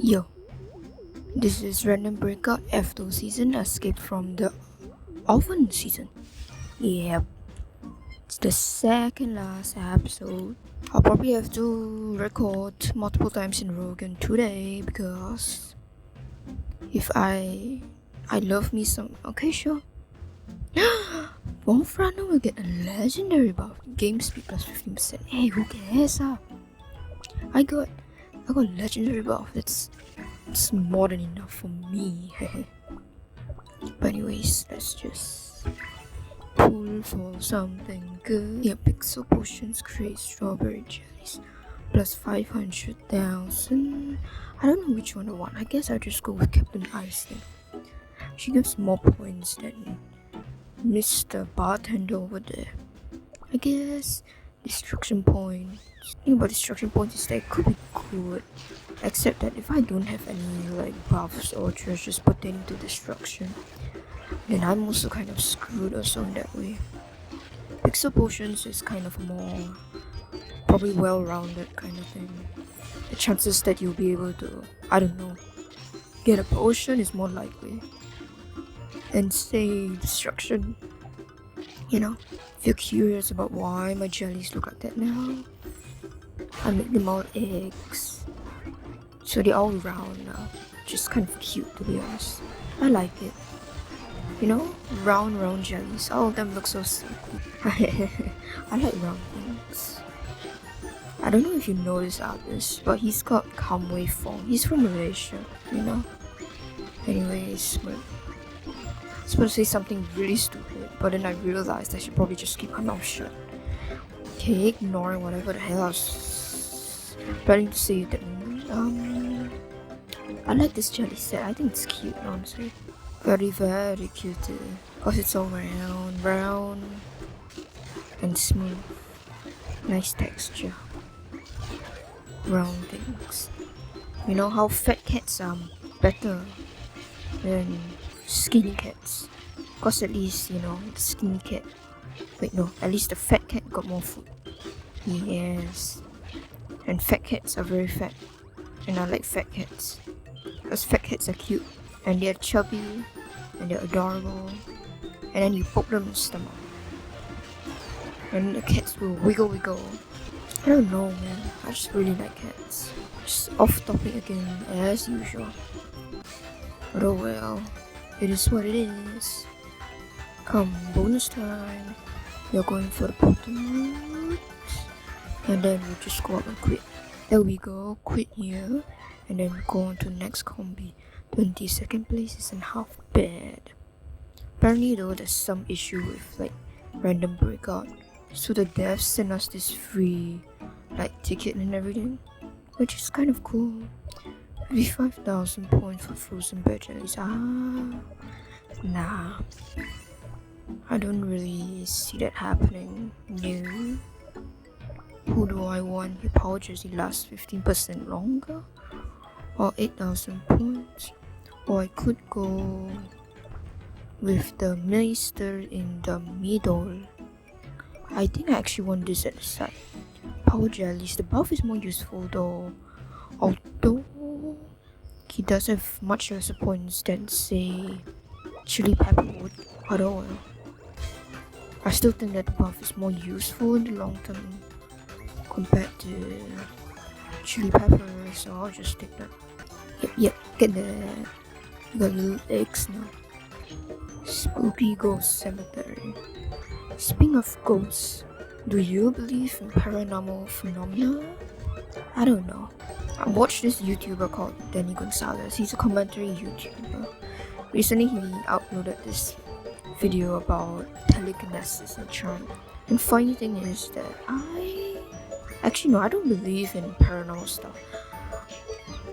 Yo, this is Random Breakout F2 season, escape from the oven season. Yep, it's the second last episode. I'll probably have to record multiple times in a row again today because if I love me some. Okay, sure. Wolf Runner will get a legendary buff. Game speed plus 15%. Hey, who cares? I got legendary buff. It's more than enough for me. But anyways, let's just pull for something good. Yeah, pixel potions create strawberry jellies plus 500,000. I don't know which one I want. I guess I'll just go with Captain Ice then. She gives more points than Mr. Bartender over there. I guess destruction points. The thing about destruction points is that it could be good. Except that if I don't have any buffs or treasures pertaining to destruction, then I'm also kind of screwed also in that way. Pixel potions is kind of more probably well-rounded kind of thing. The chances that you'll be able to, I don't know, get a potion is more likely. And say destruction. You know, if you're curious about why my jellies look like that now, I make them all eggs. So they're all round now, which is kind of cute to be honest. I like it. You know, round jellies. All of them look so sweet. I like round things. I don't know if you know this artist, but he's got Kamway Fong. He's from Malaysia, you know. Anyways, but I was supposed to say something really stupid, but then I realized I should probably just keep my mouth shut. Okay, ignoring whatever the hell I was planning to say that. I like this jelly set. I think it's cute, honestly. Very cute. Cause it's all round and smooth. Nice texture. Round things. You know how fat cats are better than skinny cats. Cause at least, you know, the skinny cat. Wait, no. At least the fat cat got more food. Yes. And fat cats are very fat. And I like fat cats. Because fat cats are cute. And they're chubby. And they're adorable. And then you poke them in the stomach. And the cats will wiggle. I don't know, man. I just really like cats. Just off topic again, as usual. But oh well. It is what it is. Come, bonus time. You're going for the bottom. And then we just go up and quit. There we go, quit here. And then go on to next combi. 22nd place isn't half bad. Apparently though, there's some issue with random breakout. So the devs sent us this free ticket and everything. Which is kind of cool. 55,000 points for frozen bear jellies. Nah. I don't really see that happening. No. Who do I want? Your power jersey lasts 15% longer? Or 8,000 points? Or I could go with the Meister in the middle. I think I actually want this at the side. Power jellies. The buff is more useful though. Although he does have much lesser points than say chili pepper would. But oh well. I still think that the buff is more useful in the long term compared to chili pepper, so I'll just take that. Yep, get that. You got little eggs now. Spooky Ghost Cemetery. Speaking of ghosts, do you believe in paranormal phenomena? I don't know. I watched this YouTuber called Danny Gonzalez. He's a commentary YouTuber. Recently he uploaded this video about telekinesis and charm. And funny thing is that I don't believe in paranormal stuff.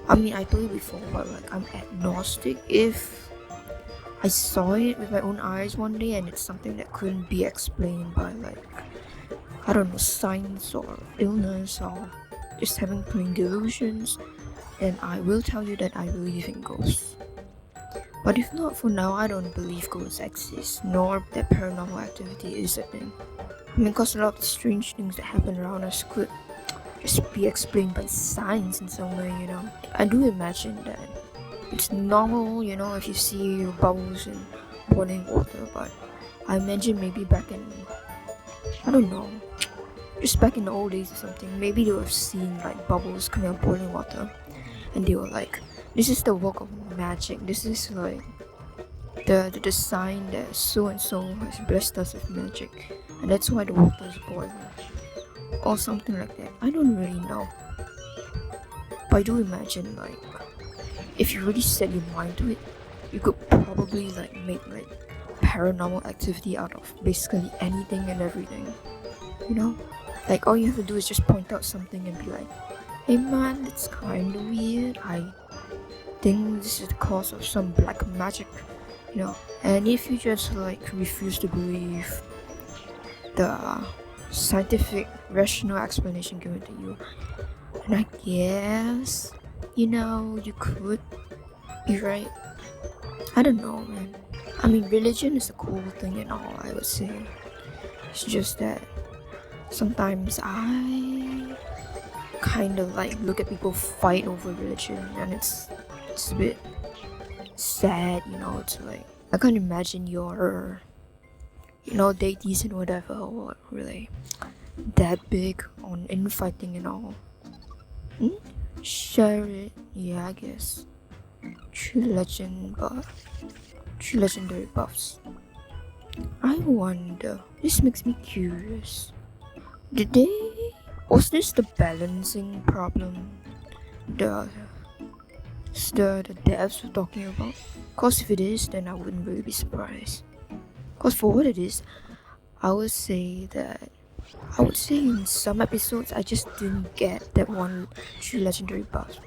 I mean, I told you before, but I'm agnostic. If I saw it with my own eyes one day and it's something that couldn't be explained by I don't know, science or illness or just having plain delusions, then I will tell you that I believe in ghosts. But if not, for now, I don't believe ghosts exist, nor that paranormal activity is a thing. I mean, cause a lot of strange things that happen around us could just be explained by science in some way, you know. I do imagine that it's normal, you know, if you see bubbles in boiling water, but I imagine maybe back in, I don't know, just back in the old days or something, maybe they would have seen like bubbles coming out of boiling water, and they were like, this is the work of magic, this is like the sign that so and so has blessed us with magic, and that's why the water is boiling, or something like that. I don't really know, but I do imagine like if you really set your mind to it, you could probably like make like paranormal activity out of basically anything and everything, you know. Like all you have to do is just point out something and be like, hey man, it's kinda weird, I think this is the cause of some black magic, you know. And if you just like refuse to believe the scientific rational explanation given to you, and I guess, you know, you could be right. I don't know, man. I mean, religion is a cool thing and all, I would say. It's just that sometimes I kind of like look at people fight over religion, and it's a bit sad, you know. It's like I can't imagine your, you know, deities and whatever were really that big on infighting and all. Share it, yeah, I guess. True legendary buffs. I wonder. This makes me curious. Was this the balancing problem the devs were talking about? Cause if it is, then I wouldn't really be surprised. Cause for what it is, I would say in some episodes I just didn't get that one true legendary buff.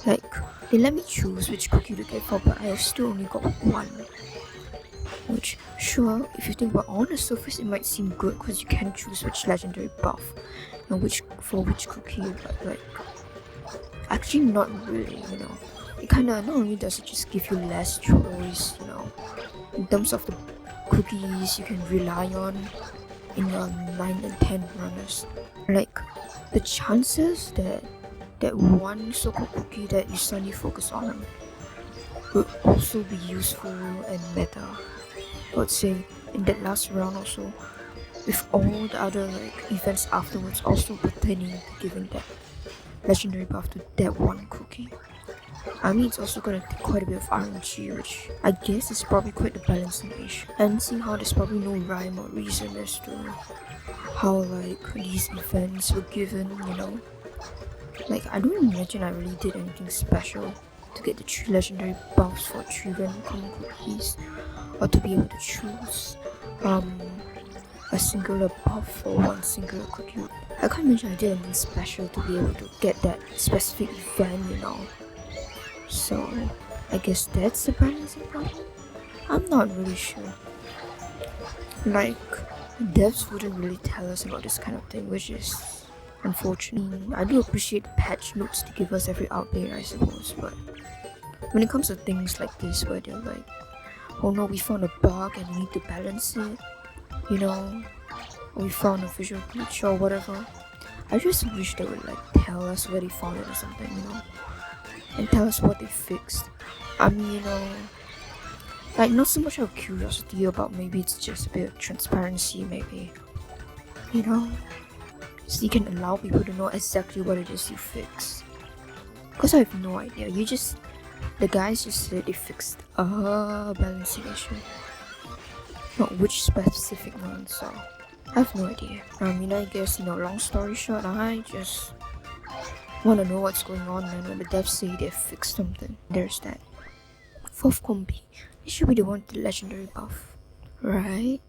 Like they let me choose which cookie to get for, but I still only got one. Which, sure, if you think about on the surface, it might seem good because you can choose which legendary buff and which cookie, but like actually not really, you know. It kinda not only does it just give you less choice, you know, in terms of the cookies you can rely on in your 9 and 10 runners. Like the chances that one so-called cookie that you suddenly focus on will also be useful and meta, I would say, in that last round also, with all the other like events afterwards also pertaining to giving that legendary buff to that one cookie. I mean, it's also gonna take quite a bit of RNG, which I guess is probably quite the balancing issue. And seeing how there's probably no rhyme or reason as to how like these events were given, you know. Like I don't imagine I really did anything special to get the 3 legendary buffs for 3 random common cookies, or to be able to choose a singular buff for one singular cookie. I can't imagine I did anything special to be able to get that specific event, you know. So I guess that's the balancing problem? I'm not really sure. Like, devs wouldn't really tell us about this kind of thing, which is unfortunate. I do appreciate patch notes to give us every update, I suppose, but when it comes to things like this where they're like, oh no, we found a bug and we need to balance it, you know, or we found a visual glitch or whatever, I just wish they would like tell us where they found it or something, you know, and tell us what they fixed. I mean, you know, like not so much out of curiosity about maybe it's just a bit of transparency, maybe, you know, so you can allow people to know exactly what it is you fixed. Because I have no idea. The guys just said they fixed a balancing issue, not which specific one, so I have no idea. I mean, I guess, you know, long story short, I just want to know what's going on, and when the devs say they fixed something, there's that. 4th combi, it should be the one with the legendary buff, right?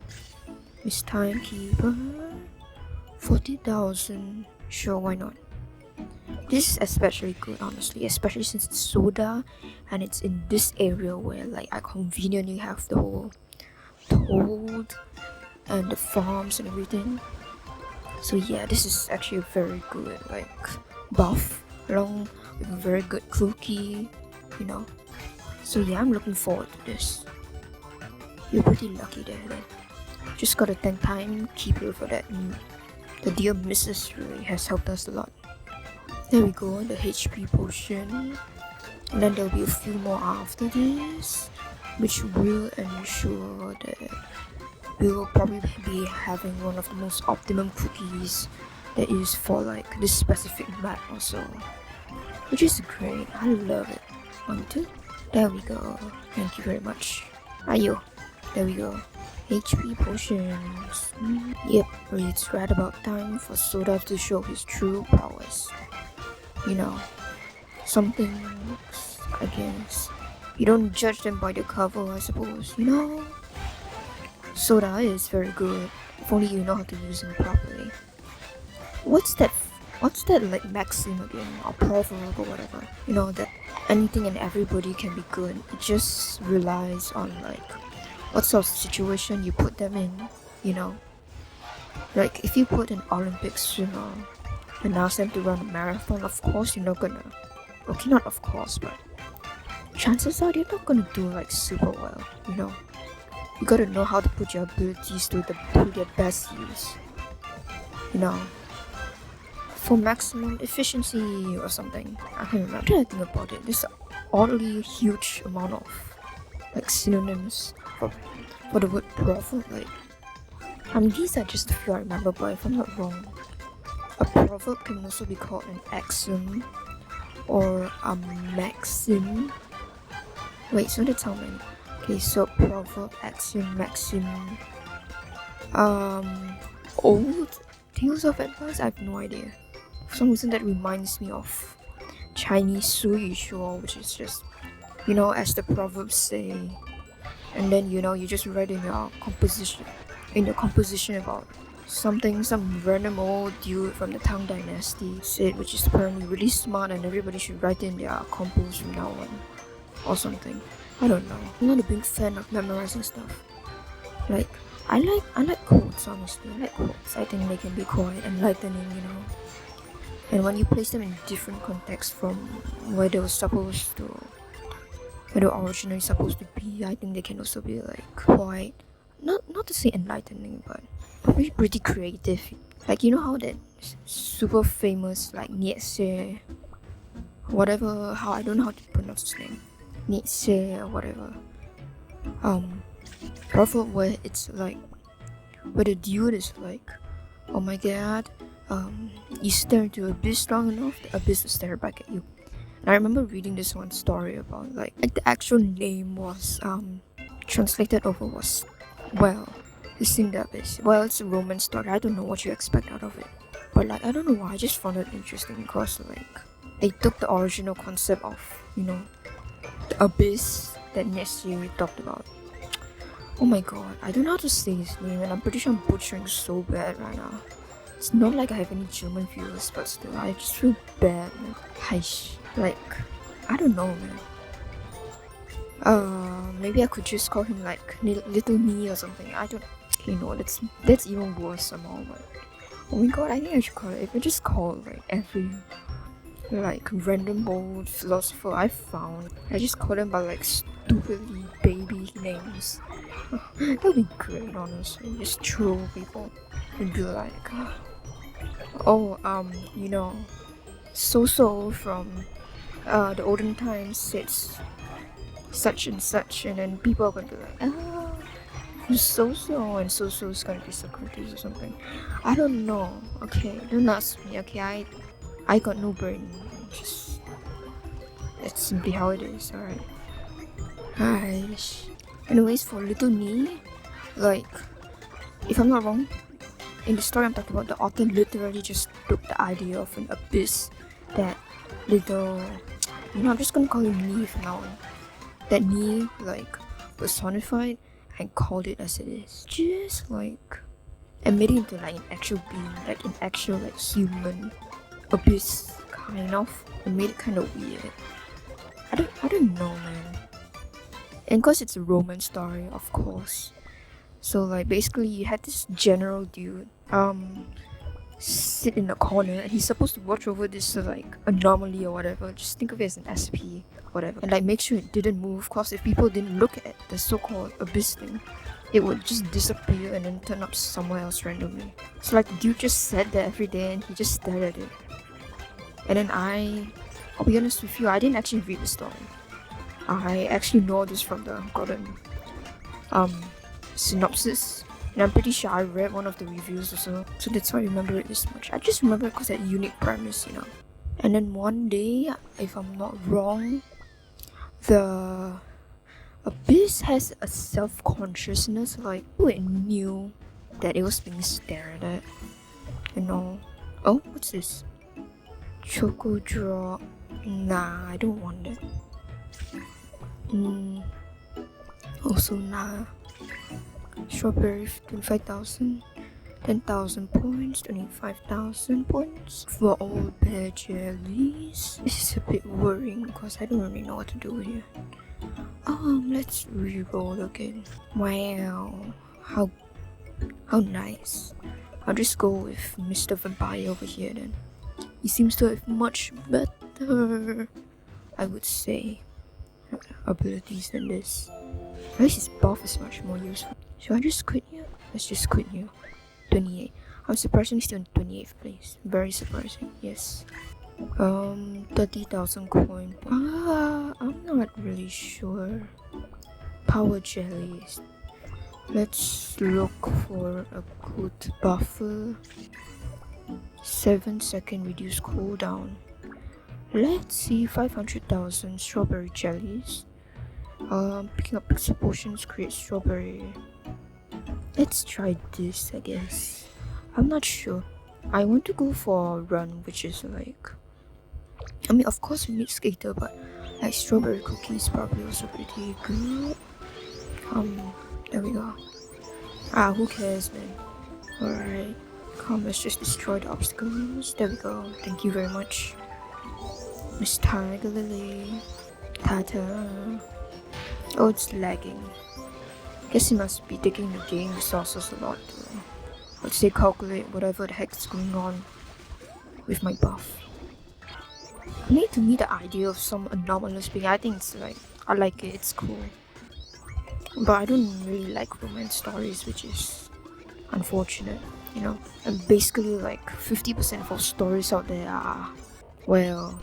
Miss Timekeeper, 40,000, sure, why not? This is especially good, honestly, especially since it's soda and it's in this area where like I conveniently have the whole toad and the farms and everything. So yeah, this is actually a very good like buff along with a very good cookie, you know. So yeah, I'm looking forward to this. You're pretty lucky there then. Just gotta thank Timekeeper for that. The dear Mrs. really has helped us a lot. There we go, the HP potion. And then there'll be a few more after this, which will ensure that we will probably be having one of the most optimum cookies that is for like this specific map also, which is great. I love it. 1, 2, there we go. Thank you very much. Ayo, there we go. HP potions. Yep, it's right about time for Soda to show his true prowess. You know, some things, I guess, you don't judge them by the cover, I suppose, you know? Soda is very good, if only you know how to use him properly. What's that like maxim again, or proverb or whatever? You know, that anything and everybody can be good. It just relies on like what sort of situation you put them in, you know? Like if you put an Olympic swimmer and ask them to run a marathon, of course you're not gonna, okay, not of course, but chances are they're not gonna do like super well, you know? You gotta know how to put your abilities to their best use, you know? For maximum efficiency or something. I can't remember. I'm trying to think about it. There's an oddly huge amount of like synonyms for the word proverb. Like, I mean, these are just a few I remember, but if I'm not wrong, a proverb can also be called an axiom or a maxim. Wait, so that's how many? Okay, so proverb, axiom, maxim. Old Tales of Advice? I have no idea. For some reason that reminds me of Chinese 俗语说, which is just, you know, as the proverbs say, and then you know you just write in your composition about something some random old dude from the Tang Dynasty said, which is apparently really smart and everybody should write in their compos from now on, or something. I don't know. I'm not a big fan of memorizing stuff. Like, I like quotes, honestly. I like quotes. I think they can be quite enlightening, you know. And when you place them in different contexts from where they were originally supposed to be, I think they can also be like quite, not to say enlightening, but probably pretty creative. Like, you know how that super famous like Nietzsche, whatever, how I don't know how to pronounce his name, Nietzsche or whatever, proverb where it's like, where the dude is like, oh my god, you stare into the abyss long enough, the abyss will stare back at you. And I remember reading this one story about like the actual name was translated over was, well, it's in the abyss. Well, it's a Roman story. I don't know what you expect out of it, but like I don't know why, I just found it interesting because like they took the original concept of, you know, the abyss that Nietzsche talked about. Oh my god, I don't know how to say his name and I'm pretty sure I'm butchering so bad right now. It's not like I have any German viewers, but still, I just feel bad, man. Heish. Like, I don't know, man. Maybe I could just call him like Little Me or something. I don't, you know, that's even worse somehow, but oh my god, I think I should call it, if I just call like every like random old philosopher I found, I just call them by like stupidly baby names. That'd be great, honestly. Just troll people and be like, you know, so from the olden times said such and such, and then people are gonna be like, so and so is gonna be Socrates or something. I don't know. Okay, don't ask me. Okay, I got no brain. Just that's simply how it is. Alright. Anyways, for Little Me, like, if I'm not wrong, in the story I'm talking about, the author literally just took the idea of an abyss that little, you know, I'm just gonna call him Me from now on. That Me, like, personified and called it as it is. Just like, and made it into like an actual being, like an actual like human abyss, kind of. And made it kind of weird. I don't know, man. And cause it's a Roman story, of course. So like basically you had this general dude sit in a corner and he's supposed to watch over this like anomaly or whatever. Just think of it as an SP or whatever. And like make sure it didn't move, cause if people didn't look at the so-called abyss thing, it would just disappear and then turn up somewhere else randomly. So like the dude just sat there every day and he just stared at it. And then I'll be honest with you, I didn't actually read the story. I actually know this from the Gordon synopsis, and I'm pretty sure I read one of the reviews also, so that's why I remember it this much. I just remember it because that unique premise, you know. And then one day, if I'm not wrong, the abyss has a self-consciousness, like it knew that it was being stared at, you know. Oh, what's this? Choco drop. Nah, I don't want it. Also nah. Strawberry 25,000, 10,000 points, 25,000 points for all bear jellies. This is a bit worrying because I don't really know what to do here. Let's re-roll again. Wow, how nice. I'll just go with Mr. Vampire over here then. He seems to have much better, I would say, abilities than this. At least his buff is much more useful. Should I just quit here? Let's just quit here. 28. I'm surprisingly still in 28th place. Very surprising, yes. 30,000 coin. I'm not really sure. Power jellies. Let's look for a good buffer. 7-second reduced cooldown. Let's see, 500,000 strawberry jellies. Picking up pixel potions creates strawberry. Let's try this, I guess. I'm not sure. I want to go for a run, which is like, I mean, of course we need skater, but like strawberry cookies probably also pretty good. There we go. Who cares, man? Alright, let's just destroy the obstacles. There we go. Thank you very much, Miss Tiger Lily. Tata. Oh, it's lagging. Guess he must be taking the game resources a lot to, let's say, calculate whatever the heck is going on with my buff. I need to meet the idea of some anomalous being. I think it's like, I like it, it's cool. But I don't really like romance stories, which is unfortunate, you know. And basically like 50% of all stories out there are, well,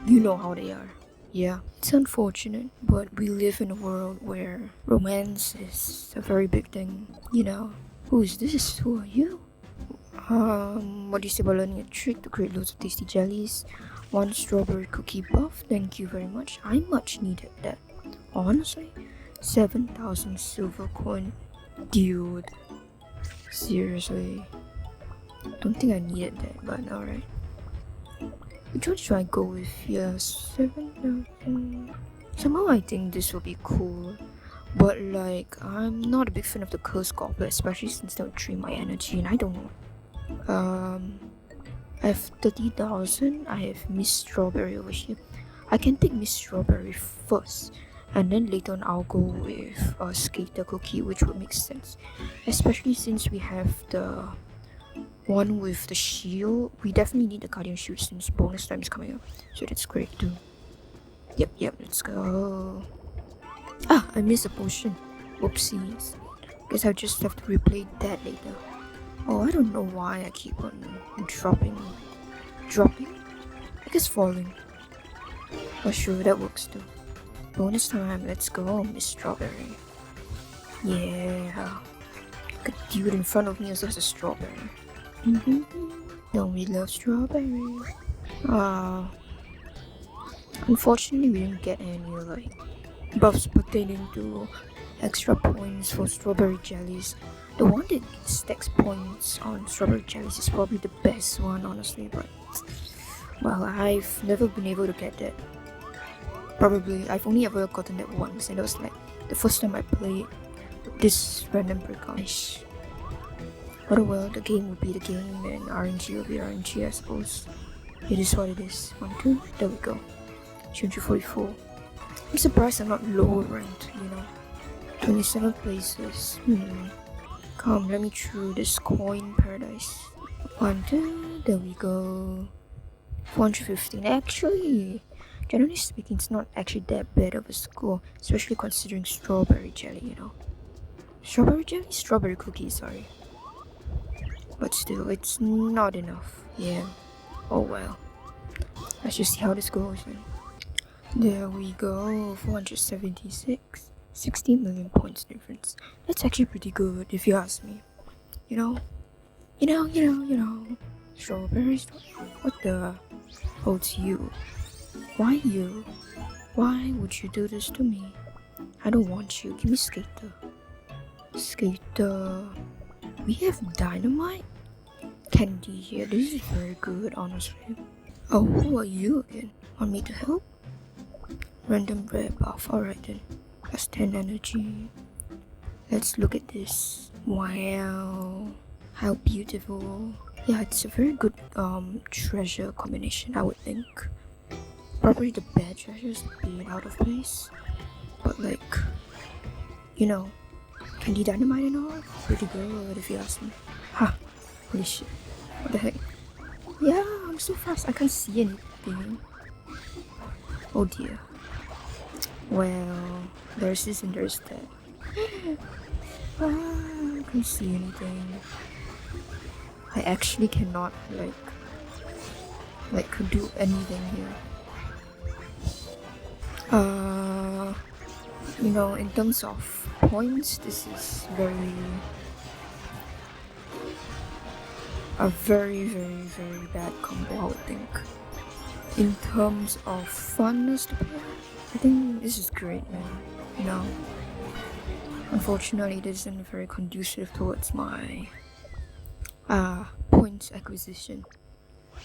you know how they are. Yeah, it's unfortunate, but we live in a world where romance is a very big thing, you know. Who is this? Who are you? What do you say about learning a trick to create loads of tasty jellies? 1 strawberry cookie buff, thank you very much. I much needed that, honestly. 7,000 silver coin. Dude, seriously. Don't think I needed that, but alright. Which one should I go with here? 7,000. Somehow I think this will be cool, but like I'm not a big fan of the cursed goblet, especially since they'll drain my energy, and I don't know. I have 30,000. I have Miss Strawberry over here. I can take Miss Strawberry first, and then later on I'll go with a skater cookie, which would make sense, especially since we have the one with the shield. We definitely need the guardian shield since bonus time is coming up, so that's great too. Yep, let's go. I missed a potion. Whoopsies. Guess I'll just have to replay that later. Oh, I don't know why I keep on dropping. I guess falling. Oh sure, that works too. Bonus time, let's go, Miss Strawberry. Yeah. The dude in front of me also has a strawberry. Don't we love strawberry? Unfortunately we didn't get any like buffs pertaining to extra points for strawberry jellies. The one that stacks points on strawberry jellies is probably the best one, honestly, but well, I've never been able to get that. Probably I've only ever gotten that once, and it was like the first time I played this random breakout. But oh well, the game will be the game, and RNG will be RNG, I suppose. It is what it is. 1, 2, there we go. 244. I'm surprised I'm not lower ranked, you know. 27 places. Come, let me through this coin paradise. 1, 2, there we go. 415. Actually, generally speaking, it's not actually that bad of a score, especially considering strawberry jelly, you know. Strawberry jelly? Strawberry cookies, sorry. But still, it's not enough. Yeah. Oh well. Let's just see how this goes. And there we go, 476, 60 million points difference. That's actually pretty good if you ask me. You know. Strawberries. What the? Oh, it's you. Why you? Why would you do this to me? I don't want you. Give me Skater. Skater. We have Dynamite? Candy here. This is very good, honestly. Oh, who are you again? Want me to help? Random red buff. Alright then. Plus 10 energy. Let's look at this. Wow. How beautiful. Yeah, it's a very good treasure combination, I would think. Probably the bad treasures being out of place. But like, you know, Candy Dynamite and all, pretty good if you ask me. Ha! Holy shit. What the heck? Yeah, I'm so fast, I can't see anything. Oh dear. Well, there's this and there's that. I can't see anything. I actually cannot like do anything here. You know, in terms of points, this is a very bad combo, I would think. In terms of funness to play, I think this is great, man. No. Unfortunately, this isn't very conducive towards my points acquisition,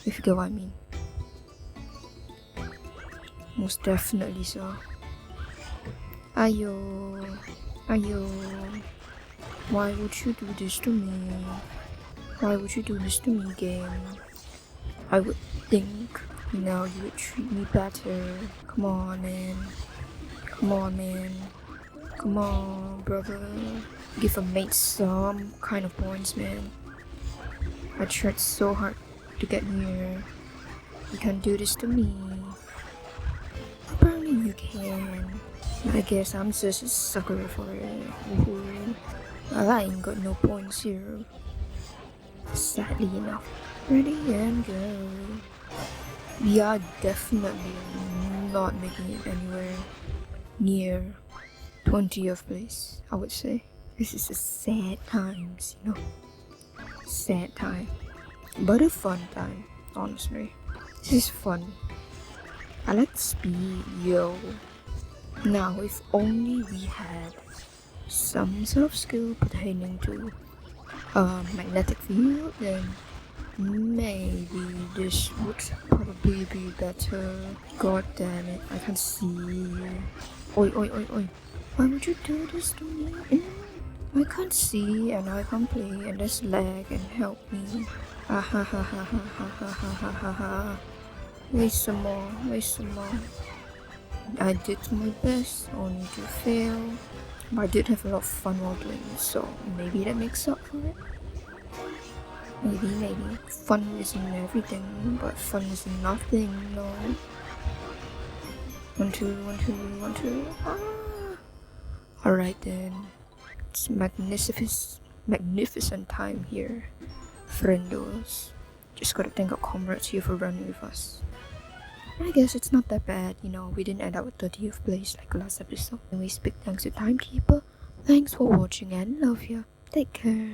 if you get what I mean. Most definitely so. Ayo. Why would you do this to me? Why would you do this to me, game? I would think, you know, you would treat me better. Come on, man. Come on, brother. Give a mate some kind of points, man. I tried so hard to get here. You can't do this to me. Apparently you can. I guess I'm just a sucker for it. Woohoo. Well, I ain't got no points here. Sadly enough. Ready and go. We are definitely not making it anywhere near 20th place, I would say. This is a sad times, you know. Sad time. But a fun time, honestly. This is fun. I like speed, yo. Now, if only we had some sort of skill pertaining to magnetic field, then maybe this would probably be better. God damn it, I can't see. Oi. Why would you do this to me? I can't see and I can't play and there's lag and help me. Wait some more. I did my best, only to fail. But I did have a lot of fun while doing it, so maybe that makes up for it. Maybe. Fun isn't everything, but fun is nothing, no. 1, 2. Alright then. It's magnificent time here, friendos. Just gotta thank our comrades here for running with us. I guess it's not that bad, you know, we didn't end up with 30th place like last episode. Anyways, big thanks to Timekeeper. Thanks for watching and love ya. Take care.